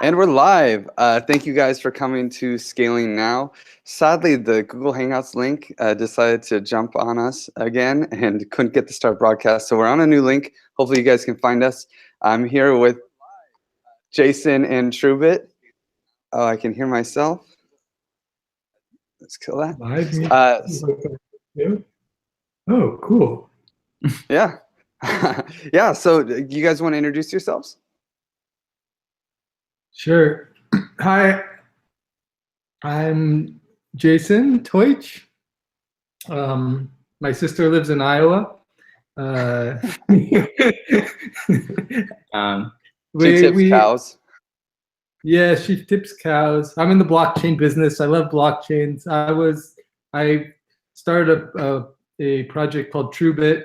And we're live. Thank you guys for coming to Scaling Now. Sadly, the Google Hangouts link decided to jump on us again and couldn't get the start broadcast. So we're on a new link. Hopefully you guys can find us. I'm here with Jason and Truebit. Oh, I can hear myself. Let's kill that. Oh, cool. Yeah. Yeah, so you guys want to introduce yourselves? Sure. Hi, I'm Jason Teutsch. My sister lives in Iowa. She tips cows. Yeah, she tips cows. I'm in the blockchain business. I love blockchains. I started a project called Truebit,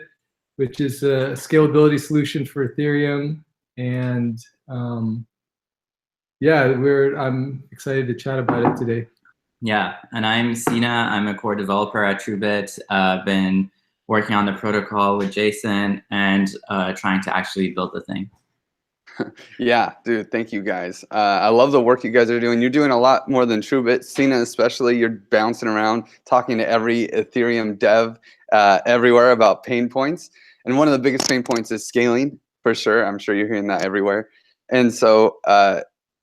which is a scalability solution for Ethereum, and yeah, I'm excited to chat about it today. Yeah, and I'm Sina. I'm a core developer at Truebit. Been working on the protocol with Jason and trying to actually build the thing. Yeah, dude, thank you guys. I love the work you guys are doing. You're doing a lot more than Truebit. Sina especially, you're bouncing around, talking to every Ethereum dev everywhere about pain points. And one of the biggest pain points is scaling, for sure. I'm sure you're hearing that everywhere. And so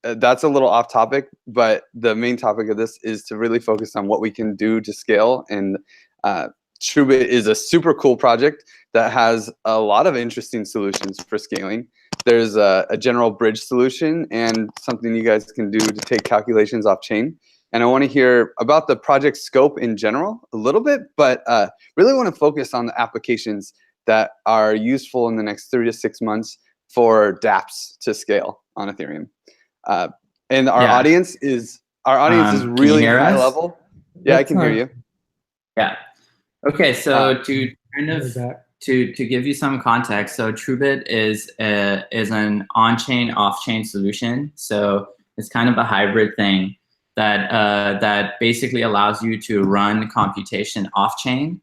that's a little off topic, but the main topic of this is to really focus on what we can do to scale. And Truebit is a super cool project that has a lot of interesting solutions for scaling. There's a general bridge solution and something you guys can do to take calculations off chain. And I want to hear about the project scope in general a little bit, but really want to focus on the applications that are useful in the next 3 to 6 months for DApps to scale on Ethereum. And our audience is really high level. Yeah, I can hear you. Yeah. Okay, so to kind of to give you some context, so Truebit is an on-chain, off-chain solution. So it's kind of a hybrid thing that basically allows you to run computation off-chain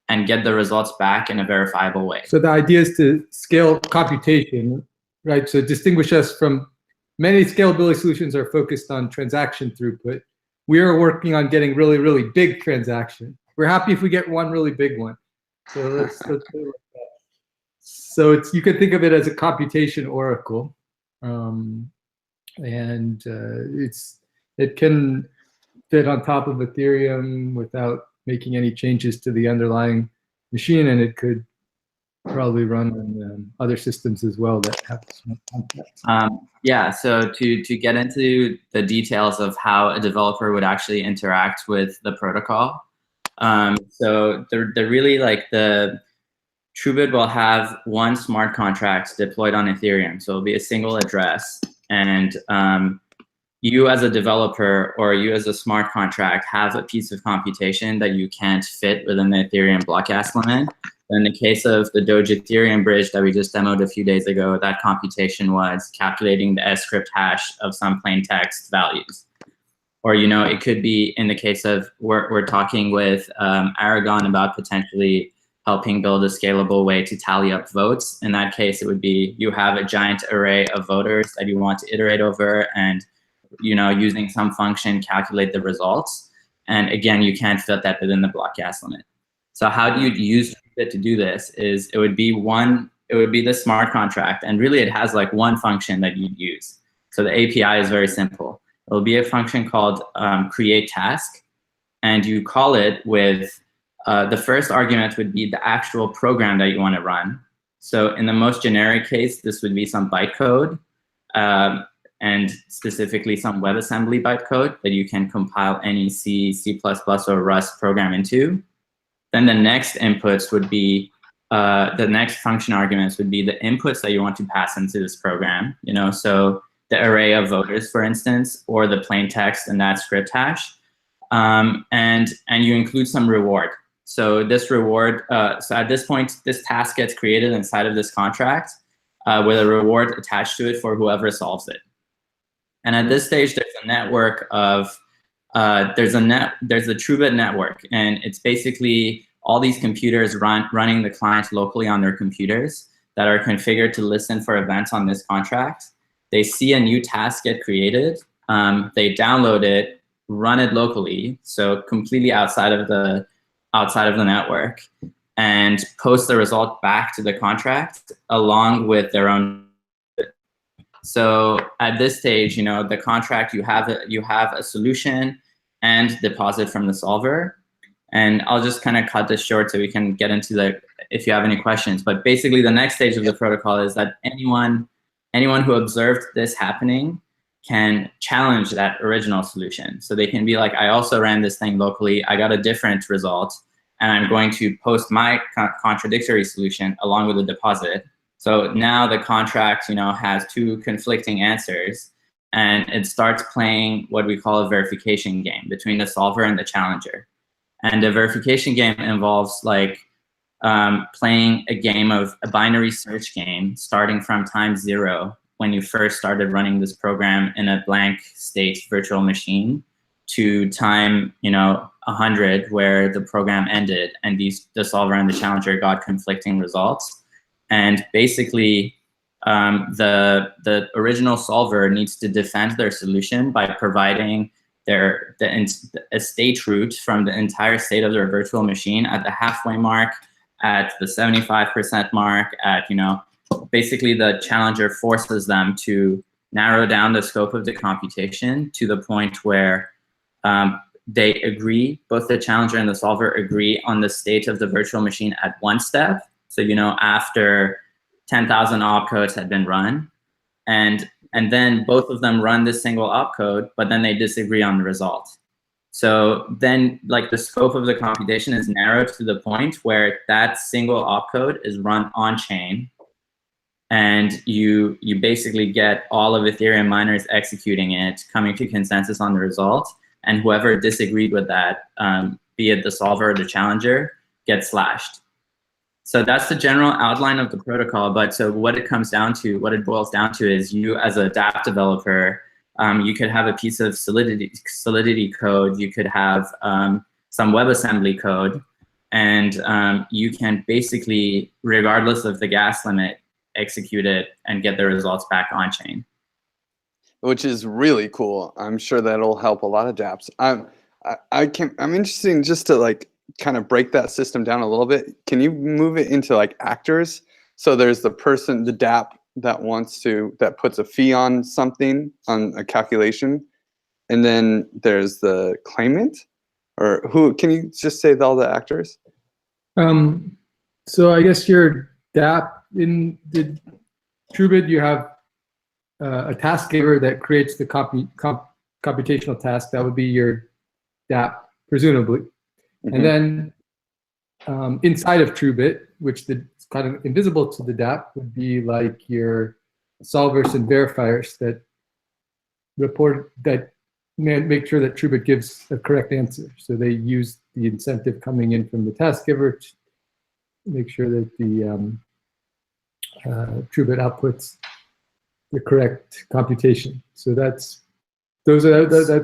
and get the results back in a verifiable way. So the idea is to scale computation, right? So distinguish us from many scalability solutions are focused on transaction throughput. We are working on getting really, really big transaction. We're happy if we get one really big one. So let's do it like that. So you could think of it as a computation oracle, and it can fit on top of Ethereum without making any changes to the underlying machine, and it could probably run on other systems as well that have smart contracts. Yeah, so to get into the details of how a developer would actually interact with the protocol. So they're really like the Truebit will have one smart contract deployed on Ethereum. So it'll be a single address, and you as a developer or you as a smart contract have a piece of computation that you can't fit within the Ethereum block gas limit. In the case of the Doge Ethereum bridge that we just demoed a few days ago, that computation was calculating the script hash of some plain text values. Or, you know, it could be in the case of we're talking with Aragon about potentially helping build a scalable way to tally up votes. In that case, it would be you have a giant array of voters that you want to iterate over and, you know, using some function, calculate the results. And again, you can't fit that within the block gas limit. So how do you use it to do this is it would be the smart contract. And really it has like one function that you'd use. So the API is very simple. It'll be a function called create task, and you call it with the first argument would be the actual program that you want to run. So in the most generic case, this would be some bytecode, and specifically some WebAssembly bytecode that you can compile any C, C++, or Rust program into. Then the next inputs would be the next function arguments would be the inputs that you want to pass into this program. You know, so the array of voters, for instance, or the plain text in that script hash, and you include some reward. So this reward, so at this point, this task gets created inside of this contract with a reward attached to it for whoever solves it. And at this stage, there's a network of there's a Truebit network, and it's basically all these computers running the client locally on their computers that are configured to listen for events on this contract. they see a new task get created, they download it, run it locally, so completely outside of the network, and post the result back to the contract along with their own. So at this stage, you know, the contract, you have a solution and deposit from the solver. And I'll just kind of cut this short so we can get into if you have any questions. But basically the next stage of the protocol is that anyone who observed this happening can challenge that original solution. So they can be like, I also ran this thing locally, I got a different result, and I'm going to post my contradictory solution along with the deposit. So now the contract, you know, has two conflicting answers, and it starts playing what we call a verification game between the solver and the challenger. And the verification game involves like playing a binary search game starting from time 0 when you first started running this program in a blank state virtual machine to time, you know, 100 where the program ended and the solver and the challenger got conflicting results. And basically the original solver needs to defend their solution by providing a state root from the entire state of their virtual machine at the halfway mark, at the 75% mark, at, you know, basically the challenger forces them to narrow down the scope of the computation to the point where they agree, both the challenger and the solver agree on the state of the virtual machine at one step. So, you know, after 10,000 opcodes had been run, and then both of them run this single opcode, but then they disagree on the result. So then, like, the scope of the computation is narrowed to the point where that single opcode is run on chain, and you basically get all of Ethereum miners executing it, coming to consensus on the result, and whoever disagreed with that, be it the solver or the challenger, gets slashed. So that's the general outline of the protocol. But so what it comes down to, what it boils down to is you as a DApp developer, you could have a piece of Solidity code, you could have some WebAssembly code, and you can basically, regardless of the gas limit, execute it and get the results back on chain. Which is really cool. I'm sure that'll help a lot of dApps. I'm interested in just to like kind of break that system down a little bit. Can you move it into like actors? So there's the person, the dApp that puts a fee on something, on a calculation, and then there's the claimant, or who? Can you just say all the actors? So I guess your dApp in the Truebit, you have a task giver that creates the computational task. That would be your dApp, presumably. Mm-hmm. And then inside of Truebit, which is kind of invisible to the dApp, would be like your solvers and verifiers that make sure that Truebit gives a correct answer. So they use the incentive coming in from the task giver to make sure that the Truebit outputs the correct computation. So that's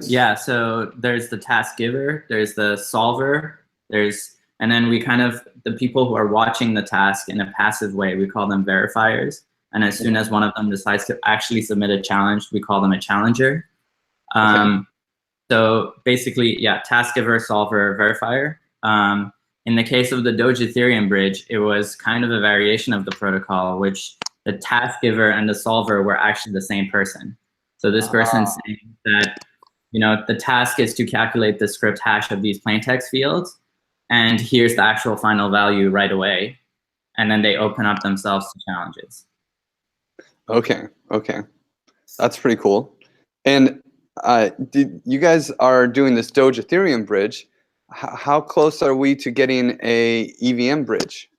yeah. So there's the task giver, there's the solver, and then the people who are watching the task in a passive way, we call them verifiers. And as soon as one of them decides to actually submit a challenge, we call them a challenger. So basically, yeah, task giver, solver, verifier. In the case of the Doge Ethereum bridge, it was kind of a variation of the protocol, which the task giver and the solver were actually the same person. So this person's saying that, you know, the task is to calculate the script hash of these plaintext fields, and here's the actual final value right away. And then they open up themselves to challenges. Okay, that's pretty cool. And you guys are doing this Doge Ethereum bridge. How close are we to getting a EVM bridge?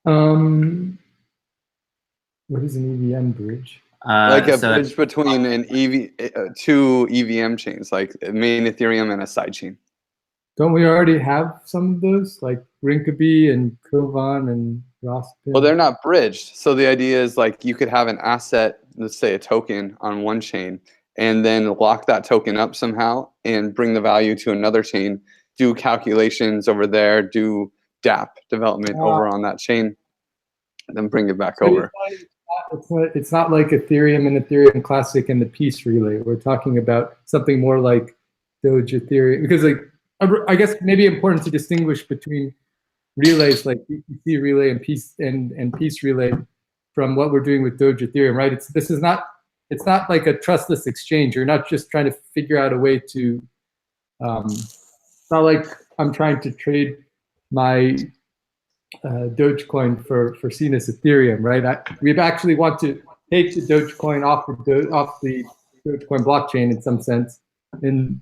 What is an EVM bridge? Like a bridge between two EVM chains, like a main Ethereum and a sidechain. Don't we already have some of those, like Rinkeby and Kovan and Raspin? Well, they're not bridged. So the idea is like you could have an asset, let's say a token on one chain, and then lock that token up somehow and bring the value to another chain, do calculations over there, do DApp development over on that chain, and then bring it back over. it's not like Ethereum and Ethereum Classic and the Peace Relay. We're talking about something more like Doge Ethereum, because like I guess maybe important to distinguish between relays like BTC Relay and Peace Relay from what we're doing with Doge Ethereum, right? It's not like a trustless exchange. You're not just trying to figure out a way to. It's not like I'm trying to trade my Dogecoin for Sina's Ethereum, right? We actually want to take the Dogecoin off the Dogecoin blockchain in some sense and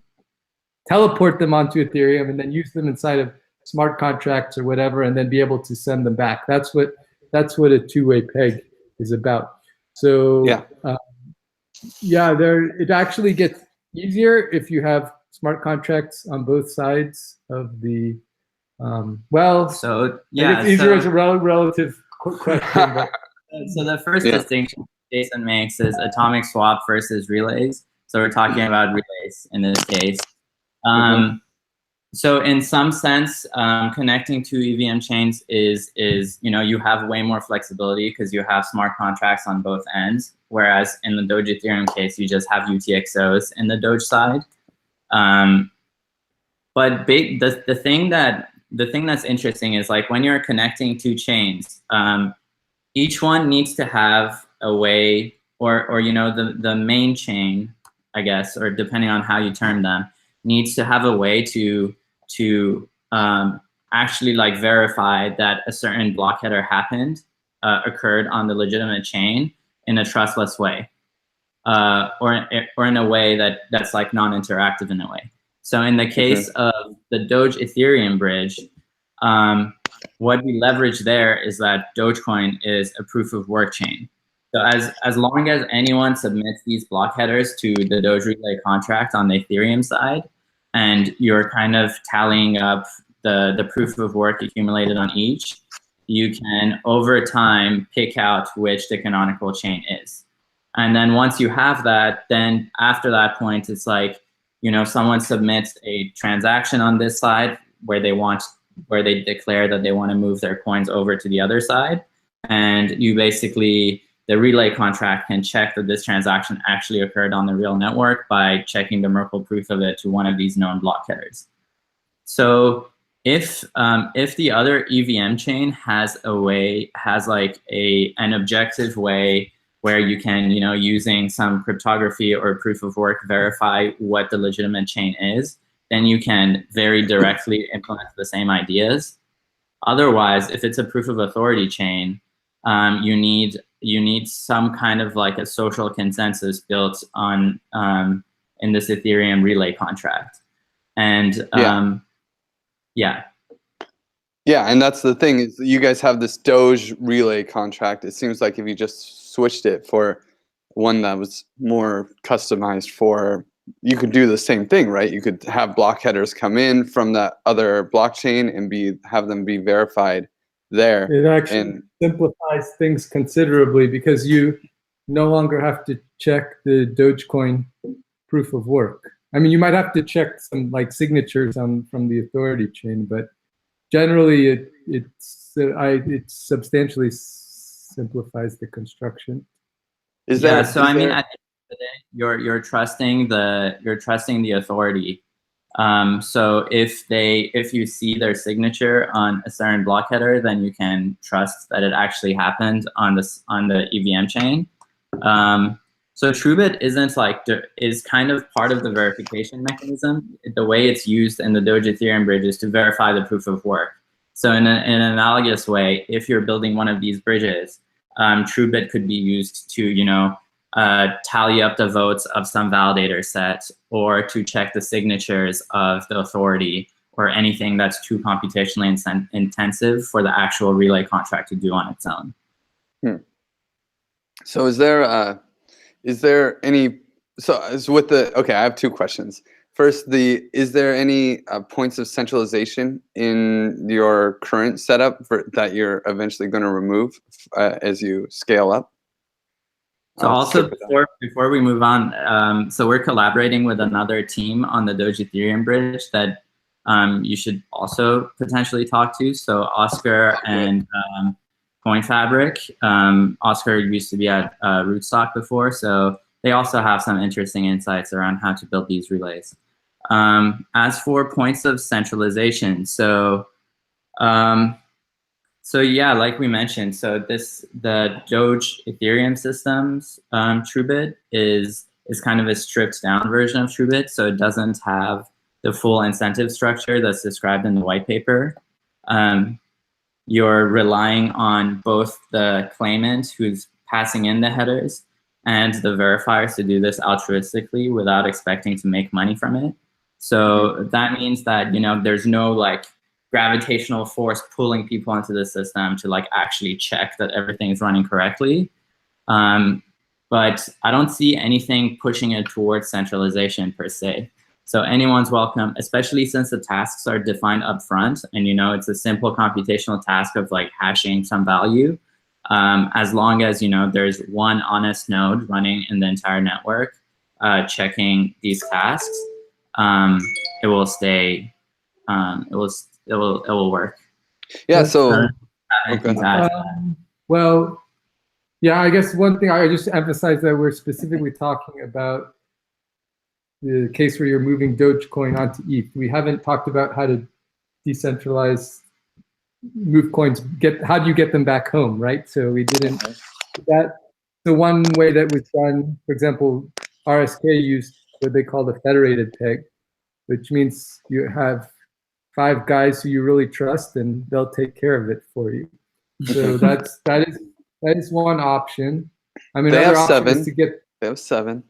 teleport them onto Ethereum and then use them inside of smart contracts or whatever, and then be able to send them back. That's what a two-way peg is about. So it actually gets easier if you have smart contracts on both sides of the so yeah, it's easier as a relative question. But. So the first distinction Jason makes is atomic swap versus relays. So we're talking about relays in this case. So in some sense, connecting two EVM chains is you have way more flexibility because you have smart contracts on both ends. Whereas in the Doge Ethereum case, you just have UTXOs in the Doge side. But the thing that's interesting is like when you're connecting two chains, each one needs to have a way, or the main chain, I guess, or depending on how you term them, needs to have a way to actually like verify that a certain block header occurred on the legitimate chain in a trustless way, or in a way that's like non-interactive in a way. So in the case of the Doge Ethereum bridge, what we leverage there is that Dogecoin is a proof of work chain. So as long as anyone submits these block headers to the Doge Relay contract on the Ethereum side, and you're kind of tallying up the proof of work accumulated on each, you can over time pick out which the canonical chain is. And then once you have that, then after that point, it's like, someone submits a transaction on this side where they declare that they want to move their coins over to the other side. And the relay contract can check that this transaction actually occurred on the real network by checking the Merkle proof of it to one of these known block headers. So if the other EVM chain has like an objective way where you can, using some cryptography or proof of work, verify what the legitimate chain is, then you can very directly implement the same ideas. Otherwise, if it's a proof of authority chain, you need some kind of like a social consensus built on in this Ethereum relay contract. And and that's the thing, is you guys have this Doge relay contract. It seems like if you just switched it for one that was more customized for, you could do the same thing, right? You could have block headers come in from that other blockchain and have them be verified there. It actually simplifies things considerably because you no longer have to check the Dogecoin proof of work. I mean, you might have to check some like signatures from the authority chain, but generally it substantially simplifies the construction. So I mean, at the end of the day, you're trusting the authority. So if you see their signature on a certain block header, then you can trust that it actually happened on the EVM chain. So Truebit is kind of part of the verification mechanism. The way it's used in the Doge Ethereum bridge is to verify the proof of work. So in an analogous way, if you're building one of these bridges, Truebit could be used to tally up the votes of some validator set, or to check the signatures of the authority, or anything that's too computationally intensive for the actual relay contract to do on its own. So is there any, I have two questions. First, is there any points of centralization in your current setup that you're eventually going to remove as you scale up? So also before we move on, so we're collaborating with another team on the Doge Ethereum bridge that you should also potentially talk to. So Oscar and Coin Fabric. Oscar used to be at Rootstock before, so they also have some interesting insights around how to build these relays. As for points of centralization, so yeah, like we mentioned, so the Doge Ethereum systems Truebit is kind of a stripped down version of Truebit, so it doesn't have the full incentive structure that's described in the white paper. You're relying on both the claimant who's passing in the headers and the verifiers to do this altruistically without expecting to make money from it. So that means that, you know, there's no like gravitational force pulling people into the system to like actually check that everything is running correctly. But I don't see anything pushing it towards centralization per se. So anyone's welcome, especially since the tasks are defined up front and, you know, it's a simple computational task of like hashing some value. As long as, you know, there's one honest node running in the entire network, checking these tasks, it will stay, it will work. Yeah, so, well, yeah, I guess one thing I just emphasize that we're specifically talking about the case where you're moving Dogecoin onto ETH. We haven't talked about how to decentralize, move coins, how do you get them back home, right? So we didn't, the one way that was done, for example, RSK used what they call the federated peg, which means you have 5 guys who you really trust and they'll take care of it for you. So that is one option. I mean, they other have option 7. is to get. They have 7.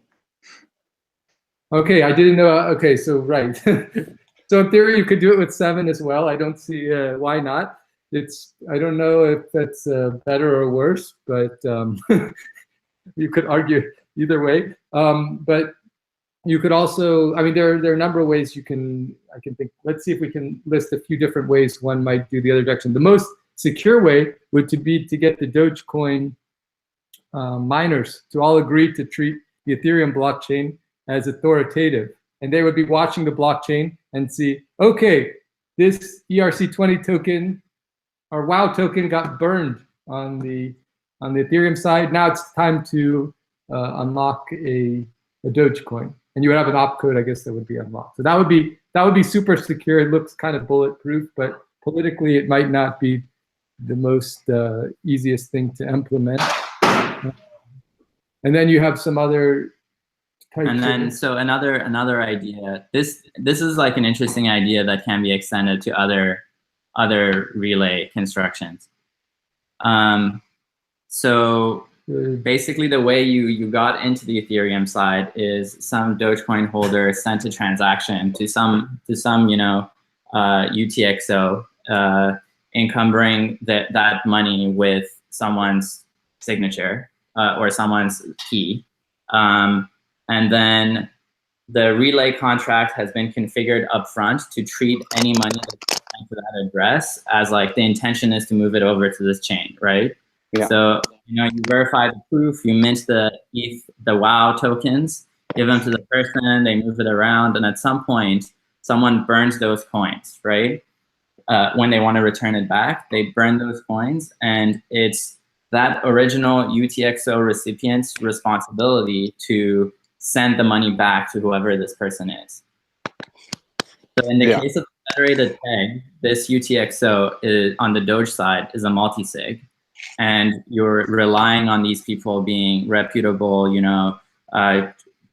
Okay, I didn't know. Okay, so right. So in theory, you could do it with 7 as well. I don't see why not. I don't know if that's better or worse, but you could argue either way. But you could also, I mean, there are a number of ways I can think. Let's see if we can list a few different ways one might do the other direction. The most secure way would be to get the Dogecoin miners to all agree to treat the Ethereum blockchain as authoritative. And they would be watching the blockchain and see, okay, this ERC20 token or WOW token got burned on the Ethereum side. Now it's time to unlock a Dogecoin. And you would have an opcode, I guess, that would be unlocked. So that would be super secure. It looks kind of bulletproof, but politically it might not be the most easiest thing to implement. And then you have some other. And then, so another idea. This is like an interesting idea that can be extended to other relay constructions. So basically, the way you got into the Ethereum side is some Dogecoin holder sent a transaction to some you know UTXO, encumbering that money with someone's signature or someone's key. And then the relay contract has been configured up front to treat any money that's sent to that address as like the intention is to move it over to this chain, right? Yeah. So, you know, you verify the proof, you mint the ETH, the WOW tokens, give them to the person, they move it around, and at some point, someone burns those coins, right? When they want to return it back, they burn those coins, and it's that original UTXO recipient's responsibility to send the money back to whoever this person is. So in the case of the federated peg, this UTXO is, on the Doge side, is a multi-sig. And you're relying on these people being reputable, you know,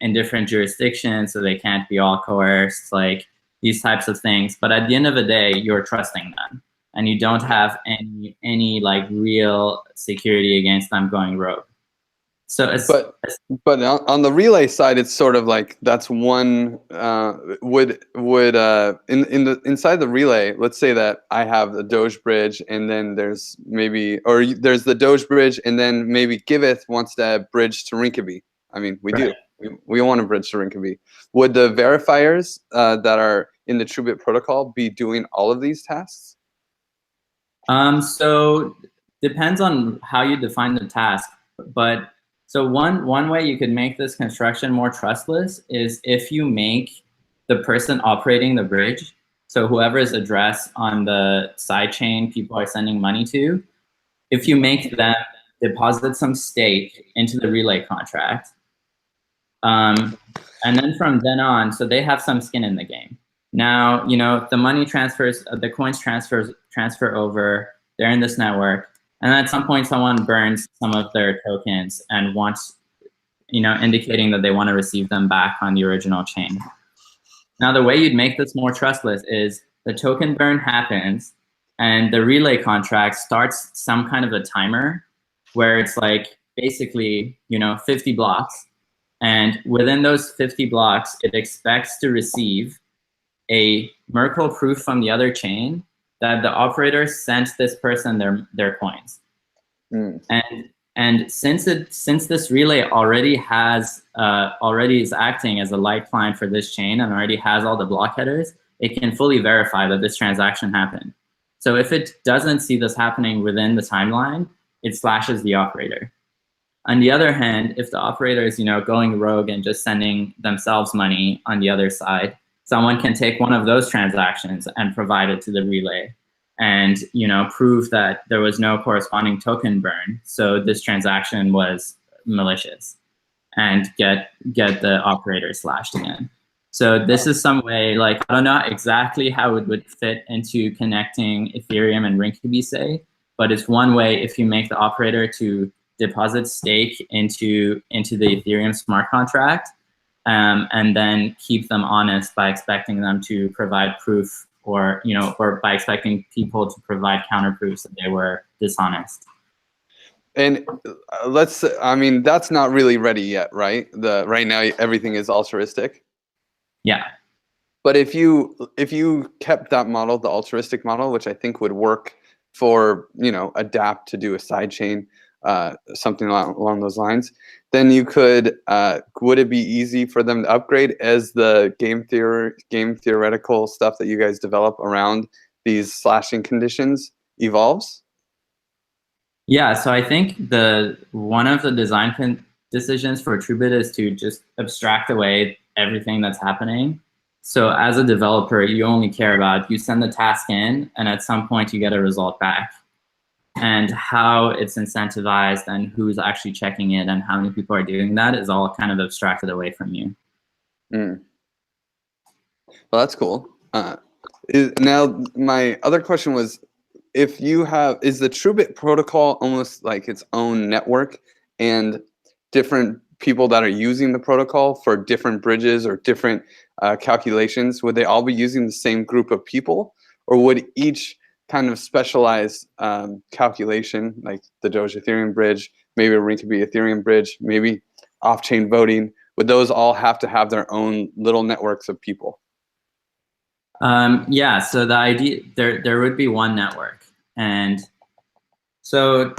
in different jurisdictions, so they can't be all coerced, like these types of things. But at the end of the day, you're trusting them. And you don't have any like real security against them going rogue. So but on the relay side, it's sort of like that's one inside the relay. Let's say that I have the Doge bridge, and then there's there's the Doge bridge, and then maybe Giveth wants to bridge to Rinkeby. I mean, we do. We want to bridge to Rinkeby. Would the verifiers that are in the Truebit protocol be doing all of these tasks? So depends on how you define the task, but so one way you could make this construction more trustless is if you make the person operating the bridge, so whoever's address on the side chain people are sending money to, if you make them deposit some stake into the relay contract, and then from then on, so they have some skin in the game. Now, you know, the money transfers, the coins transfer over, they're in this network, and at some point someone burns some of their tokens and wants, you know, indicating that they want to receive them back on the original chain. Now, the way you'd make this more trustless is the token burn happens and the relay contract starts some kind of a timer where it's like basically, you know, 50 blocks. And within those 50 blocks, it expects to receive a Merkle proof from the other chain that the operator sent this person their coins. And since this relay already is acting as a light client for this chain and already has all the block headers, it can fully verify that this transaction happened. So if it doesn't see this happening within the timeline, it slashes the operator. On the other hand, if the operator is, you know, going rogue and just sending themselves money on the other side, someone can take one of those transactions and provide it to the relay and, you know, prove that there was no corresponding token burn. So this transaction was malicious and get the operator slashed again. So this is some way, like, I don't know exactly how it would fit into connecting Ethereum and Rinkeby, but it's one way if you make the operator to deposit stake into the Ethereum smart contract, and then keep them honest by expecting them to provide proof, or, you know, or by expecting people to provide counterproofs that they were dishonest. And I mean, that's not really ready yet, right? Right now everything is altruistic. Yeah. But if you kept that model, the altruistic model, which I think would work for, you know, a DApp to do a sidechain, something along those lines, then you could, would it be easy for them to upgrade as the game theoretical stuff that you guys develop around these slashing conditions evolves? Yeah, so I think one of the design decisions for Truebit is to just abstract away everything that's happening. So as a developer, you only care about, you send the task in, and at some point you get a result back. And how it's incentivized and who's actually checking it and how many people are doing that is all kind of abstracted away from you. Well, that's cool. Now, my other question was, is the Truebit protocol almost like its own network, and different people that are using the protocol for different bridges or different calculations, would they all be using the same group of people, or would each kind of specialized calculation, like the Doge Ethereum bridge, maybe a Rinkeby Ethereum bridge, maybe off-chain voting, would those all have to have their own little networks of people? Yeah, so the idea, there would be one network. And so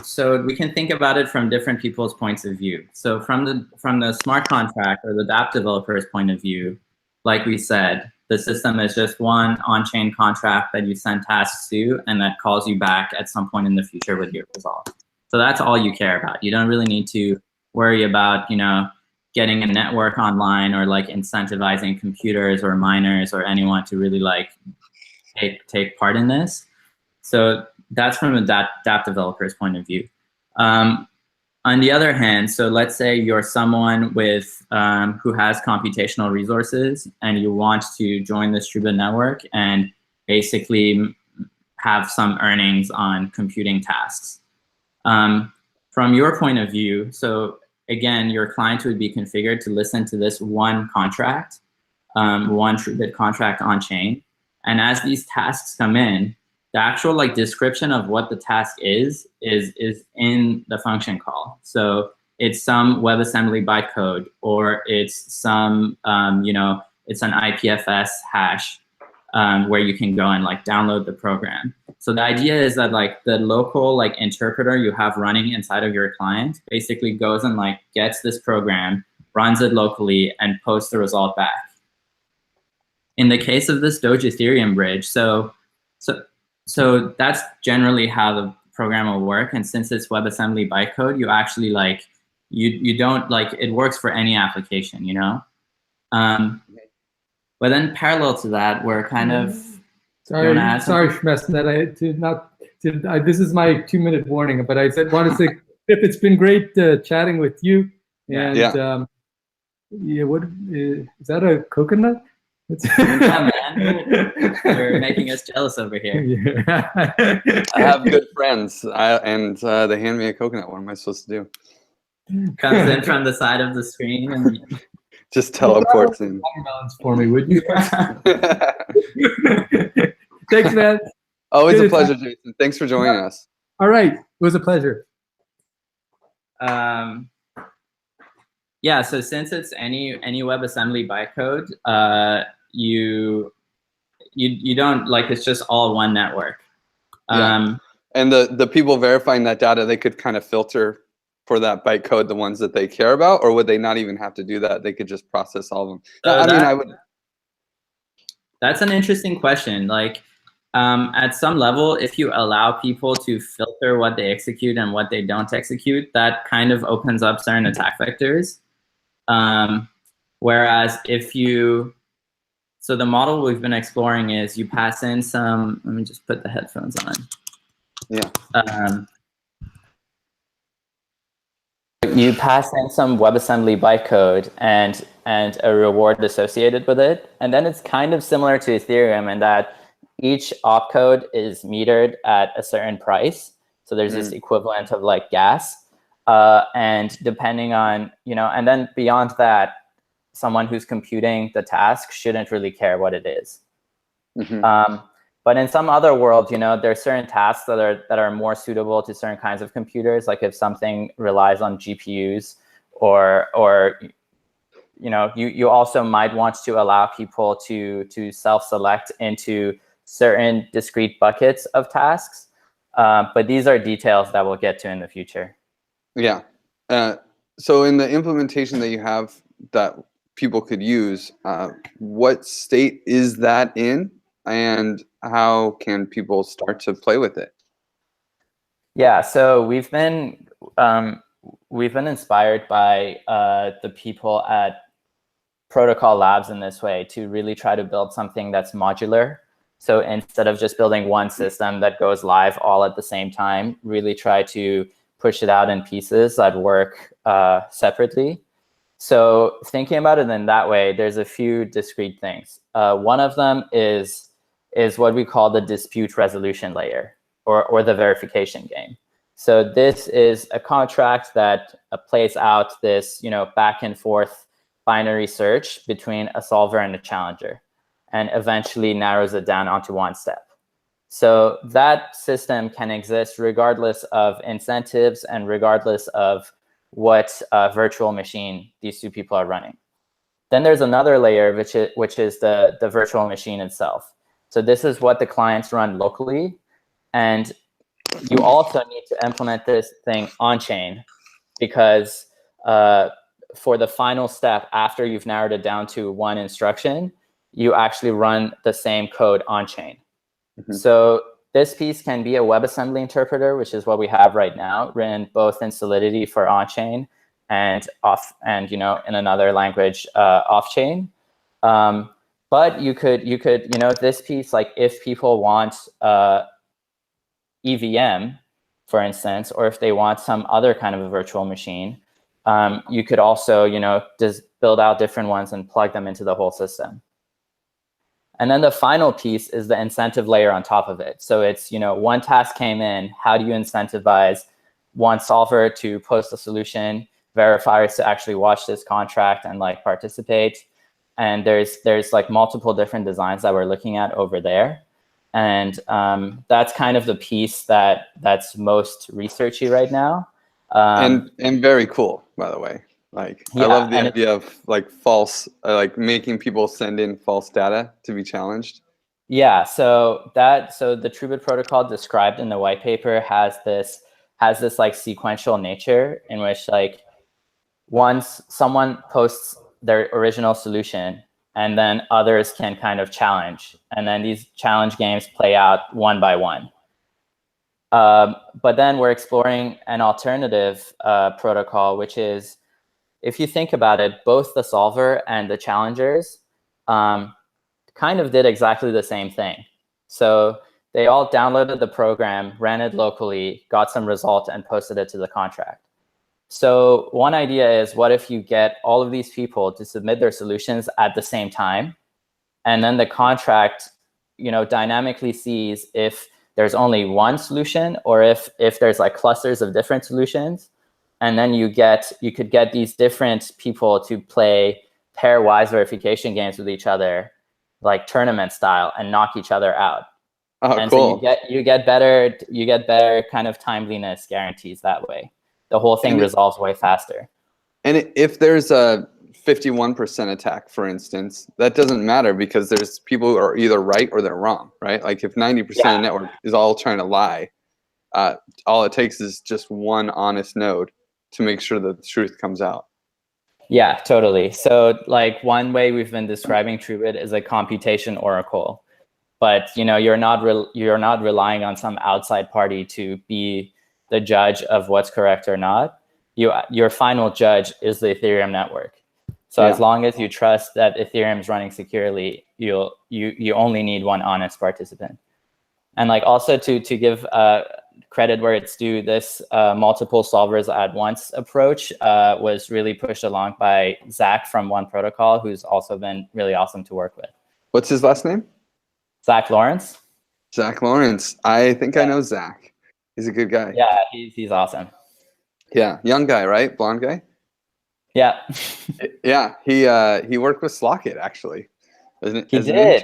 we can think about it from different people's points of view. So from the smart contract or the DApp developer's point of view, like we said, the system is just one on-chain contract that you send tasks to and that calls you back at some point in the future with your result. So that's all you care about. You don't really need to worry about, you know, getting a network online or like incentivizing computers or miners or anyone to really like take part in this. So that's from a DApp developer's point of view. On the other hand, so let's say you're someone with who has computational resources and you want to join this Truebit network and basically have some earnings on computing tasks. From your point of view, so again, your client would be configured to listen to this one contract, one Truebit contract on chain. And as these tasks come in, the actual like description of what the task is in the function call. So it's some WebAssembly bytecode, or it's some, you know, it's an IPFS hash where you can go and like download the program. So the idea is that like the local like interpreter you have running inside of your client basically goes and like gets this program, runs it locally, and posts the result back. In the case of this Doge Ethereum bridge, so that's generally how the program will work. And since it's WebAssembly bytecode, you actually like, you don't like, it works for any application, you know? But then parallel to that, we're kind of, sorry, Shmesnet, This is my 2-minute warning, but I want to say, Pip, it's been great chatting with you. And yeah, what is that? A coconut? Yeah, man. You're making us jealous over here. Yeah. I have good friends, and they hand me a coconut. What am I supposed to do? Comes in from the side of the screen and just teleports in. Watermelons for me, would you? Thanks, man. Always a pleasure, Jason. Thanks for joining us. All right, it was a pleasure. Yeah, so since it's any WebAssembly bytecode, you don't, like, it's just all one network. And the people verifying that data, they could kind of filter for that bytecode the ones that they care about, or would they not even have to do that? They could just process all of them. I would. That's an interesting question. Like, at some level, if you allow people to filter what they execute and what they don't execute, that kind of opens up certain attack vectors. Whereas so the model we've been exploring is you pass in some, let me just put the headphones on. Yeah. You pass in some WebAssembly bytecode and a reward associated with it. And then it's kind of similar to Ethereum in that each opcode is metered at a certain price. So there's this equivalent of like gas. And depending on, and then beyond that, someone who's computing the task shouldn't really care what it is. But in some other worlds, there's certain tasks that are more suitable to certain kinds of computers. Like if something relies on GPUs, or you also might want to allow people to self-select into certain discrete buckets of tasks. But these are details that we'll get to in the future. Yeah. So in the implementation that you have that people could use, what state is that in, and how can people start to play with it? Yeah, so we've been inspired by the people at Protocol Labs in this way to really try to build something that's modular. So instead of just building one system that goes live all at the same time, really try to push it out in pieces that work separately. So thinking about it in that way, there's a few discrete things. One of them is what we call the dispute resolution layer, or the verification game. So this is a contract that plays out this back and forth binary search between a solver and a challenger, and eventually narrows it down onto one step. So that system can exist regardless of incentives and regardless of what virtual machine these two people are running. Then there's another layer, which is the virtual machine itself. So this is what the clients run locally. And you also need to implement this thing on-chain, because for the final step, after you've narrowed it down to one instruction, you actually run the same code on-chain. So this piece can be a WebAssembly interpreter, which is what we have right now, written both in Solidity for on-chain and in another language off-chain. But you could this piece, like if people want EVM, for instance, or if they want some other kind of a virtual machine, you could also just build out different ones and plug them into the whole system. And then the final piece is the incentive layer on top of it. So it's, one task came in, how do you incentivize one solver to post a solution, verifiers to actually watch this contract and like participate. And there's like multiple different designs that we're looking at over there. And that's kind of the piece that's most researchy right now. And very cool, by the way. Like, I love the idea of like false, like making people send in false data to be challenged. Yeah, so the Truebit protocol described in the white paper has this like sequential nature in which like once someone posts their original solution, and then others can kind of challenge, and then these challenge games play out one by one. But then we're exploring an alternative protocol, which is, if you think about it, both the solver and the challengers kind of did exactly the same thing. So they all downloaded the program, ran it locally, got some result, and posted it to the contract. So one idea is, what if you get all of these people to submit their solutions at the same time, and then the contract, dynamically sees if there's only one solution or if there's like clusters of different solutions, and then you could get these different people to play pairwise verification games with each other, like tournament style, and knock each other out. Oh, And cool. so you get better kind of timeliness guarantees that way. The whole thing resolves way faster. And if there's a 51% attack, for instance, that doesn't matter because there's people who are either right or they're wrong, right? Like if 90% of the network is all trying to lie, all it takes is just one honest node to make sure that the truth comes out. Yeah, totally. So like one way we've been describing Truebit is a computation oracle, but you're not relying on some outside party to be the judge of what's correct or not. Your final judge is the Ethereum network. So as long as you trust that Ethereum is running securely, you only need one honest participant. And like also to give credit where it's due, this multiple solvers at once approach was really pushed along by Zach from One Protocol, who's also been really awesome to work with. What's his last name? Zach Lawrence. Zach Lawrence. I think I know Zach. He's a good guy. Yeah, he's awesome. Yeah, young guy, right? Blonde guy? Yeah. Yeah, he worked with Slockit, actually. He did.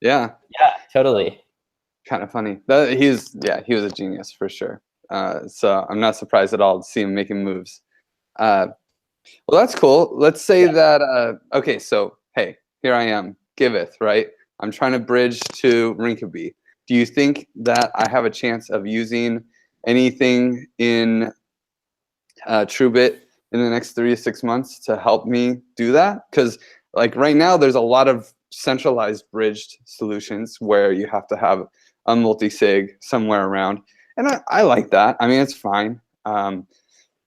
Yeah. Yeah, totally. Kind of funny. He was a genius for sure. So I'm not surprised at all to see him making moves. Well, that's cool. Let's say that, okay, so, hey, here I am, Giveth, right? I'm trying to bridge to Rinkeby. Do you think that I have a chance of using anything in Truebit in the next 3 to 6 months to help me do that? Because like right now, there's a lot of centralized bridged solutions where you have to have a multi-sig somewhere around. And I like that. I mean, it's fine. And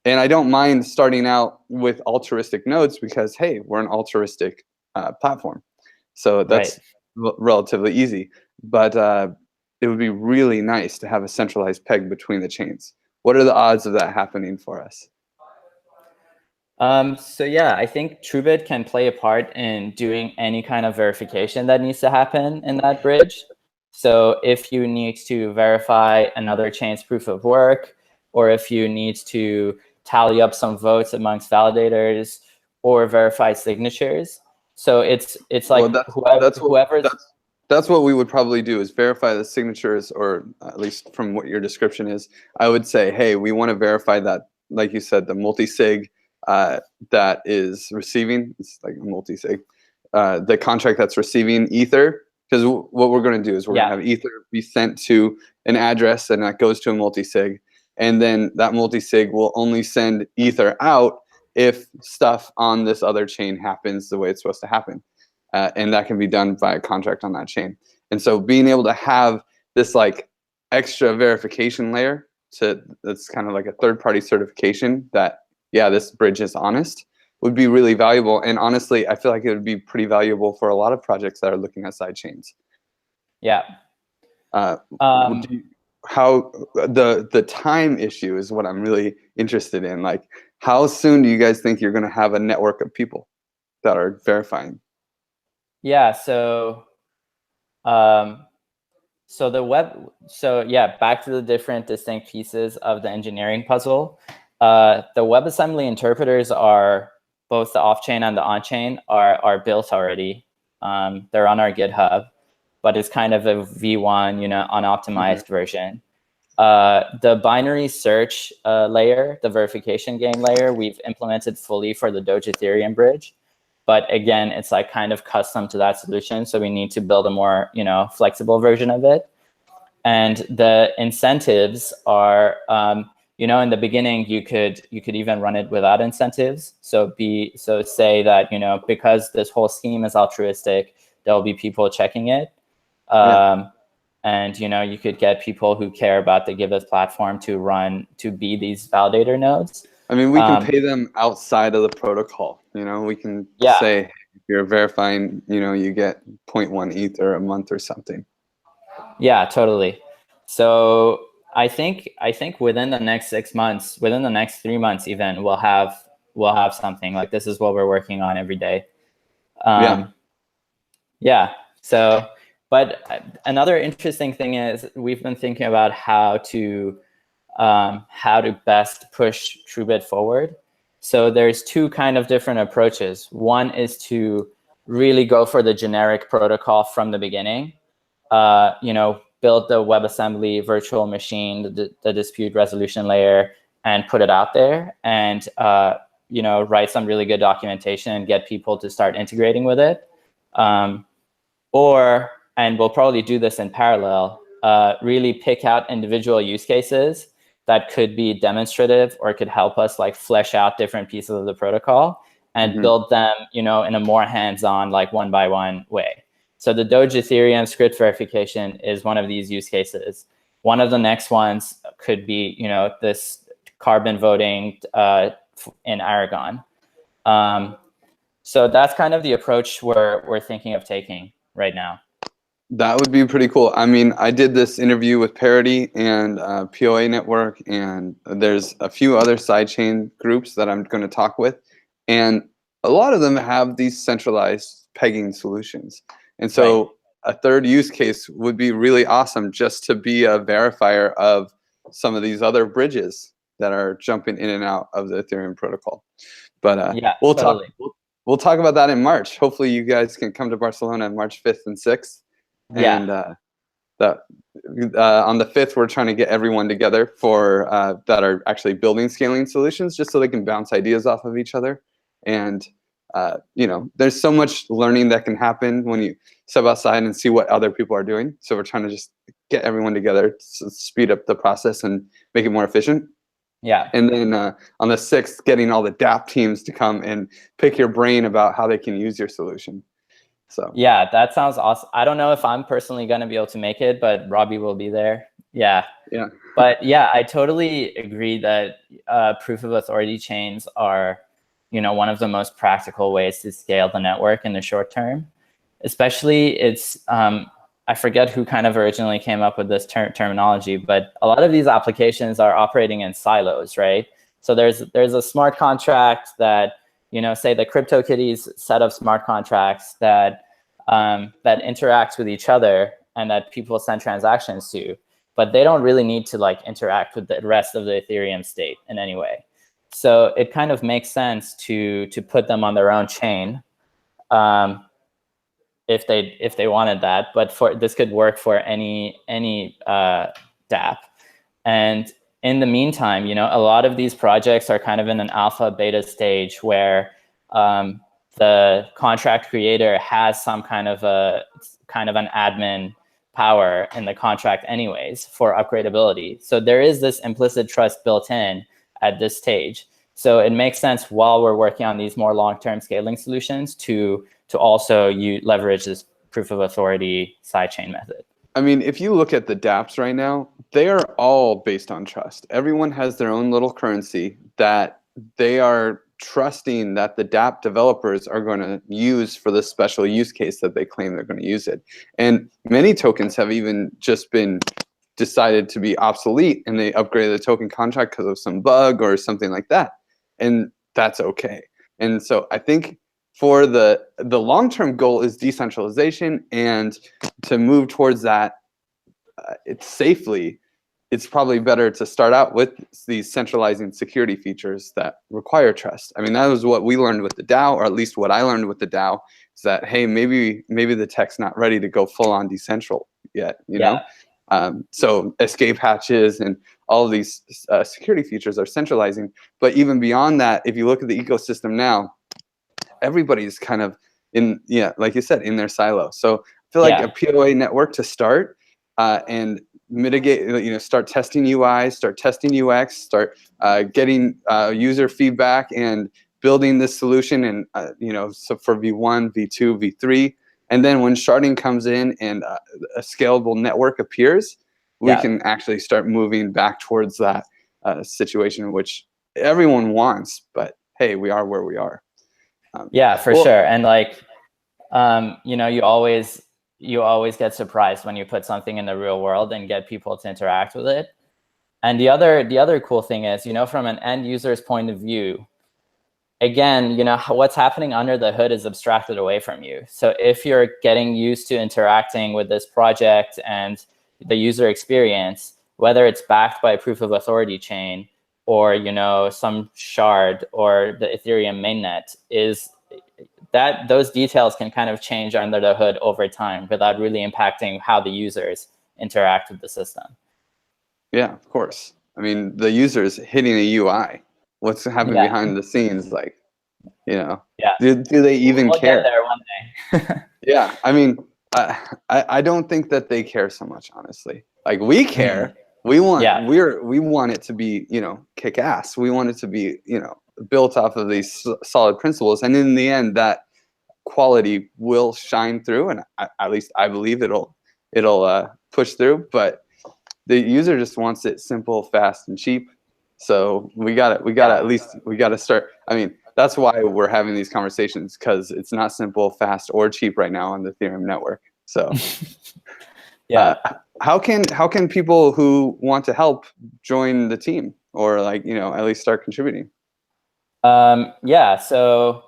I don't mind starting out with altruistic nodes because, hey, we're an altruistic platform. So that's relatively easy. But it would be really nice to have a centralized peg between the chains. What are the odds of that happening for us? So yeah, I think Truebit can play a part in doing any kind of verification that needs to happen in that bridge. So if you need to verify another chain's proof of work, or if you need to tally up some votes amongst validators or verify signatures. So it's like that's what we would probably do, is verify the signatures, or at least from what your description is. I would say, hey, we want to verify that, like you said, the multi-sig that is receiving, it's like a multi-sig, the contract that's receiving Ether, because what we're going to do is we're going to have Ether be sent to an address, and that goes to a multi-sig, and then that multi-sig will only send Ether out if stuff on this other chain happens the way it's supposed to happen. And that can be done by a contract on that chain. And so being able to have this like extra verification layer that's kind of like a third-party certification that, yeah, this bridge is honest, would be really valuable. And honestly, I feel like it would be pretty valuable for a lot of projects that are looking at side chains. Yeah. How the time issue is what I'm really interested in. Like, how soon do you guys think you're going to have a network of people that are verifying? Yeah, so back to the different distinct pieces of the engineering puzzle. The WebAssembly interpreters are both the off-chain and the on-chain are built already. They're on our GitHub, but it's kind of a V1, unoptimized version. The binary search layer, the verification game layer, we've implemented fully for the Doge Ethereum bridge. But again, it's like kind of custom to that solution. So we need to build a more, flexible version of it. And the incentives are, in the beginning, you could even run it without incentives. So say that, because this whole scheme is altruistic, there'll be people checking it. And, you could get people who care about the Giveth platform to be these validator nodes. I mean, we can pay them outside of the protocol. We can say, if you're verifying, you get 0.1 Ether a month or something. Yeah, totally. So I think within the next 6 months, within the next 3 months even, we'll have something. Like, this is what we're working on every day. Yeah. Yeah. So, but another interesting thing is we've been thinking about how to best push Truebit forward. So there's two kind of different approaches. One is to really go for the generic protocol from the beginning. Build the WebAssembly virtual machine, the dispute resolution layer, and put it out there, and write some really good documentation and get people to start integrating with it. And we'll probably do this in parallel, really pick out individual use cases that could be demonstrative or could help us like flesh out different pieces of the protocol and build them, in a more hands-on, like one by one way. So the Doge Ethereum script verification is one of these use cases. One of the next ones could be, this carbon voting in Aragon. So that's kind of the approach we're thinking of taking right now. That would be pretty cool. I mean, I did this interview with Parity and POA Network, and there's a few other sidechain groups that I'm going to talk with, and a lot of them have these centralized pegging solutions. And so a third use case would be really awesome, just to be a verifier of some of these other bridges that are jumping in and out of the Ethereum protocol. But yeah, we'll totally. we'll talk about that in March. Hopefully you guys can come to Barcelona March 5th and 6th. Yeah. And on the 5th, we're trying to get everyone together for that are actually building scaling solutions, just so they can bounce ideas off of each other. And there's so much learning that can happen when you step outside and see what other people are doing. So we're trying to just get everyone together to speed up the process and make it more efficient. Yeah. And then on the 6th, getting all the DApp teams to come and pick your brain about how they can use your solution. So yeah, that sounds awesome. I don't know if I'm personally going to be able to make it, but Robbie will be there. Yeah. Yeah. But yeah, I totally agree that proof of authority chains are, one of the most practical ways to scale the network in the short term. Especially, it's I forget who kind of originally came up with this terminology, but a lot of these applications are operating in silos, right? So there's a smart contract that, say the CryptoKitties set of smart contracts that interacts with each other and that people send transactions to, but they don't really need to like interact with the rest of the Ethereum state in any way. So it kind of makes sense to put them on their own chain, if they wanted that. But this could work for any DApp. And in the meantime, a lot of these projects are kind of in an alpha beta stage where the contract creator has some kind of an admin power in the contract anyways for upgradability. So there is this implicit trust built in at this stage. So it makes sense while we're working on these more long-term scaling solutions to also leverage this proof of authority sidechain method. I mean, if you look at the DApps right now, they are all based on trust. Everyone has their own little currency that they are trusting that the DApp developers are going to use for this special use case that they claim they're going to use it. And many tokens have even just been decided to be obsolete, and they upgraded the token contract because of some bug or something like that. And that's okay. And so I think for the long-term goal is decentralization, and to move towards that it's safely, it's probably better to start out with these centralizing security features that require trust. I mean, that was what we learned with the DAO, or at least what I learned with the DAO, is that, hey, maybe the tech's not ready to go full on decentral yet, you know? So escape hatches and all of these security features are centralizing. But even beyond that, if you look at the ecosystem now, everybody's kind of in, like you said, in their silo. So I feel like a POA network to start and mitigate, start testing UI, start testing UX, start getting user feedback and building this solution, and so for V1, V2, V3, and then when sharding comes in and a scalable network appears, we can actually start moving back towards that situation, which everyone wants. But hey, we are where we are. Yeah, for sure. And like, you always you always get surprised when you put something in the real world and get people to interact with it. And the other cool thing is, from an end user's point of view, again, what's happening under the hood is abstracted away from you. So if you're getting used to interacting with this project and the user experience, whether it's backed by a proof of authority chain or some shard or the Ethereum mainnet, is that those details can kind of change under the hood over time without really impacting how the users interact with the system. Yeah, of course. I mean, the user's hitting a UI. What's happening behind the scenes? Like, do they even we'll care? Get there one day. Yeah, I mean, I don't think that they care so much, honestly. Like, we care. We want it to be, kick ass. We want it to be, built off of these solid principles, and in the end, that quality will shine through, and at least I believe it'll push through. But the user just wants it simple, fast, and cheap. So we got to start. I mean, that's why we're having these conversations, because it's not simple, fast, or cheap right now on the Ethereum network. So how can people who want to help join the team, or at least start contributing? So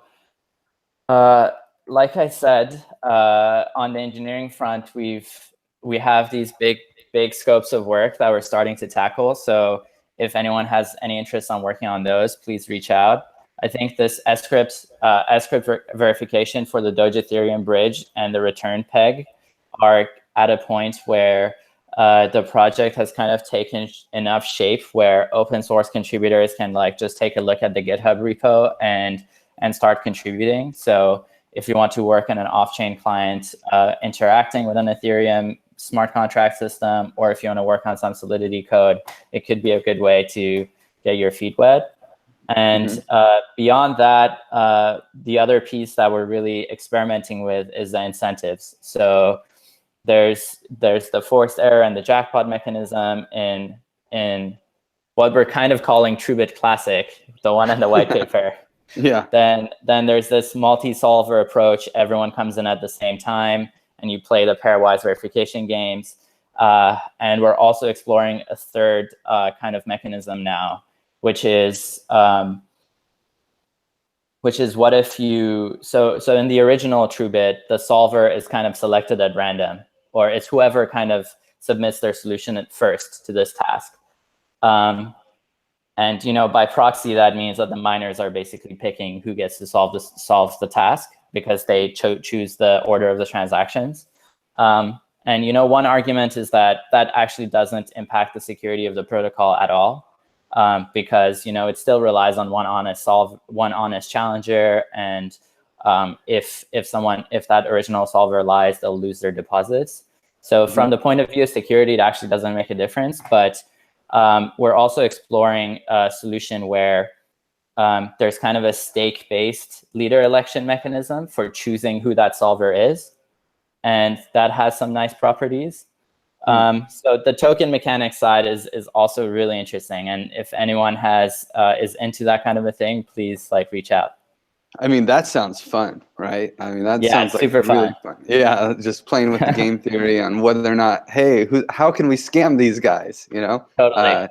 like I said, on the engineering front, we have these big scopes of work that we're starting to tackle. So if anyone has any interest on working on those, please reach out. I think this script verification for the Doge Ethereum bridge and the return peg are at a point where the project has kind of taken enough shape where open source contributors can just take a look at the GitHub repo and start contributing. So if you want to work on an off-chain client interacting with an Ethereum smart contract system, or if you want to work on some Solidity code, it could be a good way to get your feet wet. And beyond that, the other piece that we're really experimenting with is the incentives. So there's the forced error and the jackpot mechanism in what we're kind of calling Truebit Classic, the one in the white paper. Then there's this multi-solver approach. Everyone comes in at the same time, and you play the pairwise verification games. And we're also exploring a third kind of mechanism now, which is what if you, so in the original Truebit, the solver is kind of selected at random, or it's whoever kind of submits their solution at first to this task. And by proxy, that means that the miners are basically picking who gets to solves the task, because they choose the order of the transactions. And one argument is that actually doesn't impact the security of the protocol at all, because it still relies on one honest challenger, and if that original solver lies, they'll lose their deposits. So from the point of view of security, it actually doesn't make a difference. But we're also exploring a solution where there's kind of a stake-based leader election mechanism for choosing who that solver is. And that has some nice properties. So the token mechanics side is also really interesting. And if anyone is into that kind of a thing, please reach out. I mean, that sounds fun, right? I mean, that sounds like super really fun. Yeah, just playing with the game theory on whether or not, hey, how can we scam these guys? Totally.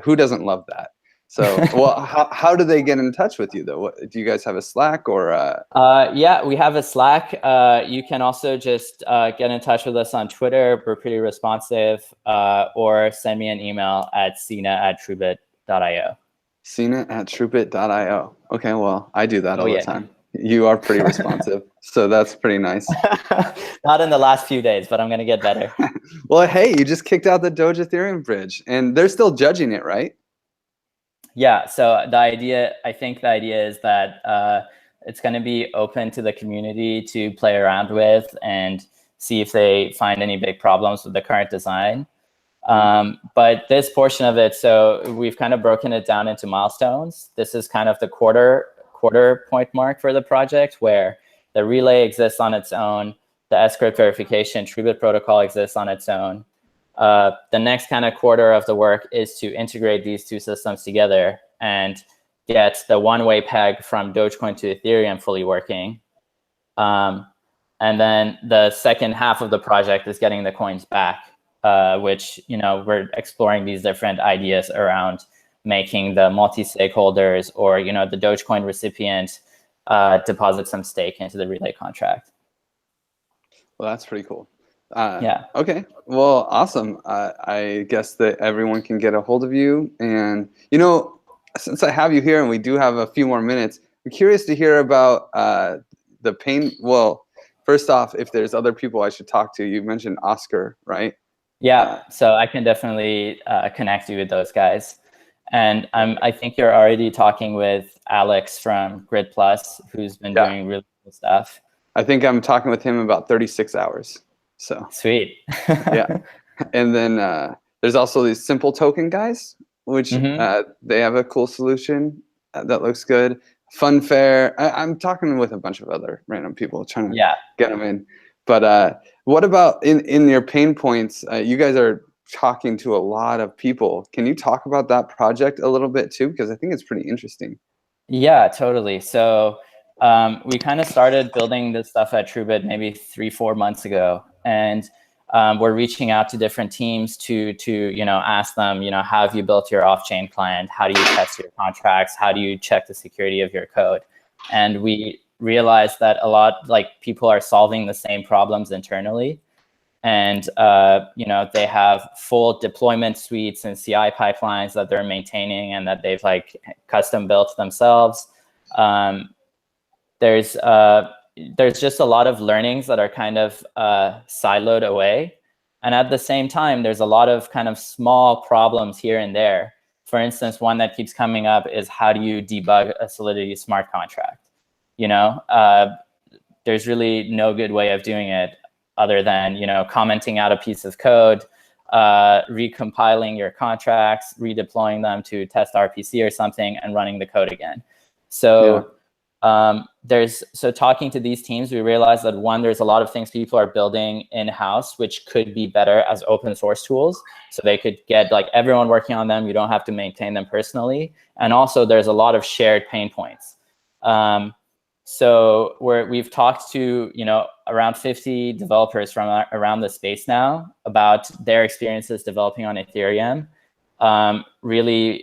Who doesn't love that? So, well, how do they get in touch with you, though? Do you guys have a Slack or? Yeah, we have a Slack. You can also just get in touch with us on Twitter. We're pretty responsive. Or send me an email at sina@truebit.io. Sina@truebit.io. Okay, well, I do that all the time. You are pretty responsive, so that's pretty nice. Not in the last few days, but I'm going to get better. Well, hey, you just kicked out the Doge Ethereum bridge, and they're still judging it, right? Yeah, so I think the idea is that it's going to be open to the community to play around with and see if they find any big problems with the current design. But this portion of it, so we've kind of broken it down into milestones. This is kind of the quarter point mark for the project, where the relay exists on its own, the S-script verification Truebit protocol exists on its own. The next kind of quarter of the work is to integrate these two systems together and get the one-way peg from Dogecoin to Ethereum fully working. And then the second half of the project is getting the coins back, which, we're exploring these different ideas around making the multi-stakeholders or, the Dogecoin recipient deposit some stake into the relay contract. Well, that's pretty cool. Yeah. Okay. Well, awesome. I guess that everyone can get a hold of you. And, since I have you here and we do have a few more minutes, I'm curious to hear about the pain. Well, first off, if there's other people I should talk to, you mentioned Oscar, right? Yeah. So I can definitely connect you with those guys. And I think you're already talking with Alex from Grid Plus, who's been doing really cool stuff. I think I'm talking with him about 36 hours. So sweet. Yeah. And then there's also these Simple Token guys, which they have a cool solution that looks good. Funfair. I'm talking with a bunch of other random people trying to get them in. But what about in your pain points? You guys are talking to a lot of people. Can you talk about that project a little bit too? Because I think it's pretty interesting. Yeah, totally. So we kind of started building this stuff at Truebit maybe 3-4 months ago. And we're reaching out to different teams to ask them, how have you built your off-chain client? How do you test your contracts? How do you check the security of your code? And we realized that a lot, people are solving the same problems internally. And, they have full deployment suites and CI pipelines that they're maintaining and that they've custom built themselves. There's just a lot of learnings that are kind of siloed away. And at the same time, there's a lot of kind of small problems here and there. For instance, one that keeps coming up is how do you debug a Solidity smart contract? There's really no good way of doing it other than, commenting out a piece of code, recompiling your contracts, redeploying them to test RPC or something, and running the code again. So talking to these teams, we realized that one, there's a lot of things people are building in-house, which could be better as open source tools. So they could get everyone working on them. You don't have to maintain them personally. And also there's a lot of shared pain points. So we've talked to, around 50 developers from around the space now about their experiences developing on Ethereum, really,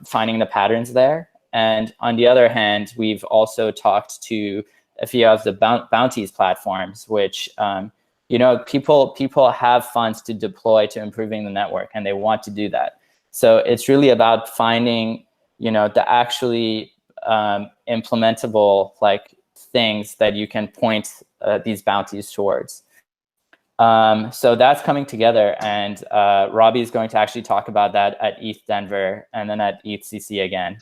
finding the patterns there. And on the other hand, we've also talked to a few of the bounties platforms, which, people have funds to deploy to improving the network, and they want to do that. So it's really about finding, the actually implementable things that you can point these bounties towards. So that's coming together, and Robbie is going to actually talk about that at ETH Denver and then at ETHCC again.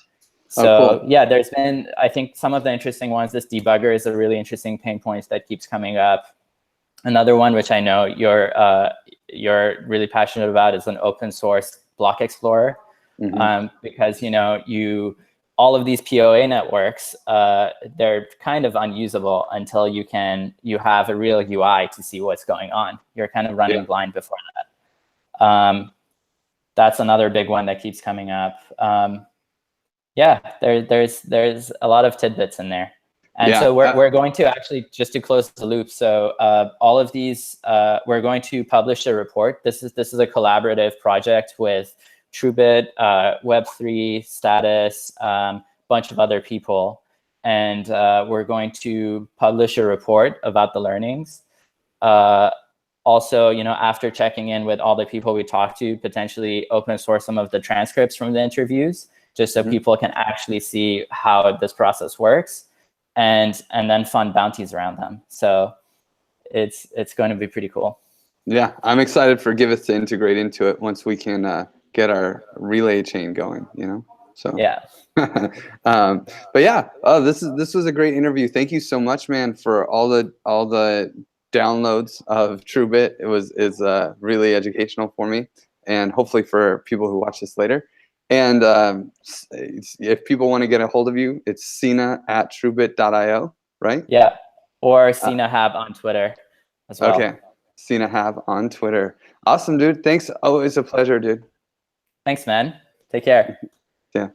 So cool. Yeah, there's been, I think, some of the interesting ones. This debugger is a really interesting pain point that keeps coming up. Another one, which I know you're really passionate about, is an open source block explorer, because all of these POA networks, they're kind of unusable until you have a real UI to see what's going on. You're kind of running blind before that. That's another big one that keeps coming up. There's a lot of tidbits in there. And so we're going to actually, just to close the loop, so all of these, we're going to publish a report. This is a collaborative project with Truebit, Web3, Status, bunch of other people. And we're going to publish a report about the learnings. Also, after checking in with all the people we talked to, potentially open source some of the transcripts from the interviews, just so people can actually see how this process works, and then fund bounties around them. So it's going to be pretty cool. Yeah, I'm excited for Giveth to integrate into it once we can get our relay chain going, So yeah. But yeah, this was a great interview. Thank you so much, man, for all the downloads of Truebit. It's really educational for me, and hopefully for people who watch this later. And if people want to get a hold of you, it's Sina@truebit.io, right? Yeah, or SinaHab on Twitter as well. Okay, SinaHab on Twitter. Awesome, dude. Thanks. Always a pleasure, dude. Thanks, man. Take care. Yeah.